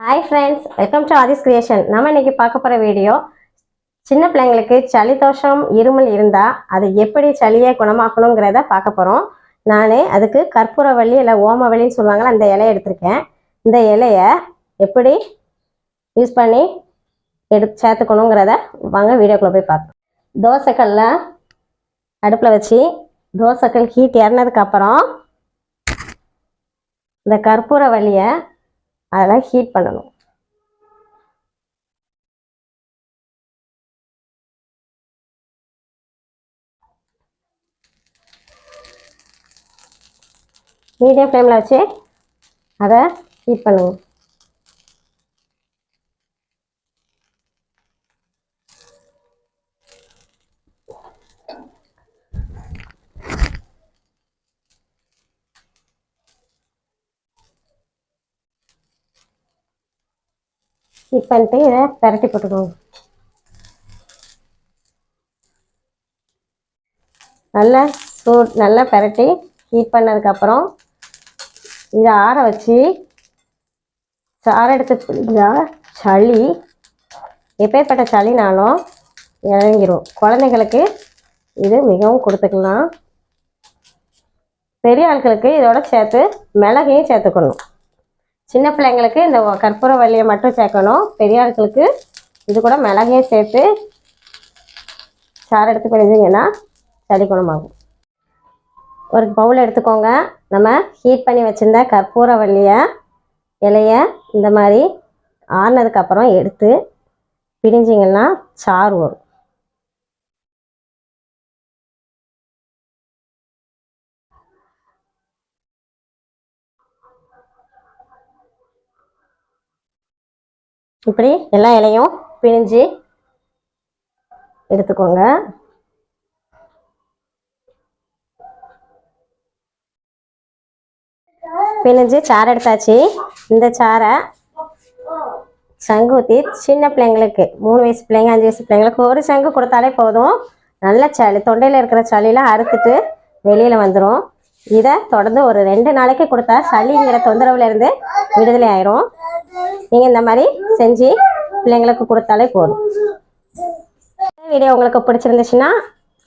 Hi friends, welcome to Adi's creation. நம்ம இன்னைக்கு பார்க்க போற வீடியோ சின்ன பிள்ளைங்களுக்கு சளி தோஷம் இருமல் இருந்தா அதை எப்படி சளியை குணமாக்கணும்ங்கறத பார்க்க போறோம்। நான் அதுக்கு கற்பூரவள்ளி இல்ல ஓமவல்லின்னு சொல்வாங்க அந்த இலையை எடுத்துர்க்கேன்। இந்த இலையை எப்படி யூஸ் பண்ணி எடுத்து சேர்த்துக்கணும்ங்கறத வாங்க வீடியோக்குள்ள போய் பார்ப்போம்। தோசைக்கல்ல அடுப்புல வச்சு தோசைக்கல் ஹீட் ஏறினதுக்கு அப்புறம் இந்த கற்பூரவள்ளியை அதெல்லாம் ஹீட் பண்ணணும்। மீடியம் ஃப்ளேமில் வச்சு அதை ஹீட் பண்ணுவோம்। ஹீட் பண்ணிட்டு இதை பரட்டி போட்டுக்கோங்க। நல்லா பரட்டி ஹீட் பண்ணதுக்கப்புறம் இதை ஆற வச்சு சாறு எடுத்து பிடிச்சா சளி எப்பேற்பட்ட சளினாலும் இறங்கிரும்। குழந்தைங்களுக்கு இது மிகவும் கொடுத்துக்கலாம்। பெரிய ஆட்களுக்கு இதோட சேர்த்து மிளகையும் சேர்த்துக்கணும்। சின்ன பிள்ளைங்களுக்கு இந்த கற்பூரவள்ளியை மட்டும் சேர்க்கணும்। பெரிய ஆட்களுக்கு இது கூட மிளகையும் சேர்த்து சாறு எடுத்து பிடிச்சிங்கன்னா சளி குணமாகும்। ஒரு பவுல் எடுத்துக்கோங்க। நம்ம ஹீட் பண்ணி வச்சுருந்த கற்பூரவள்ளியை இலையை இந்த மாதிரி ஆறினதுக்கப்புறம் எடுத்து பிடிஞ்சிங்கன்னா சாறு வரும்। இப்படி எல்லா இலையும் பிழிஞ்சு எடுத்துக்கோங்க। பிழிஞ்சு சாறு எடுத்தாச்சு। இந்த சாறை சங்கு ஊற்றி சின்ன பிள்ளைங்களுக்கு 3 வயசு பிள்ளைங்க 5 வயசு பிள்ளைங்களுக்கு ஒரு சங்கு கொடுத்தாலே போதும்। நல்ல சளி தொண்டையில் இருக்கிற சளியெலாம் அறுத்துட்டு வெளியில் வந்துடும்। இதை தொடர்ந்து ஒரு 2 நாளைக்கு கொடுத்தா சளிங்கிற தொந்தரவுல இருந்து விடுதலை ஆயிரும்। நீங்கள் இந்த மாதிரி செஞ்சு பிள்ளைங்களுக்கு கொடுத்தாலே போதும்। இந்த வீடியோ உங்களுக்கு பிடிச்சிருந்துச்சுன்னா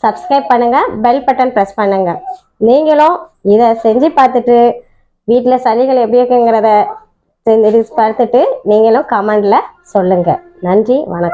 சப்ஸ்கிரைப் பண்ணுங்கள், பெல் பட்டன் ப்ரெஸ் பண்ணுங்கள்। நீங்களும் இதை செஞ்சு பார்த்துட்டு வீட்டில் சளிகள் எப்படி இருக்குங்கிறத பார்த்துட்டு நீங்களும் கமெண்டில் சொல்லுங்கள்। நன்றி, வணக்கம்।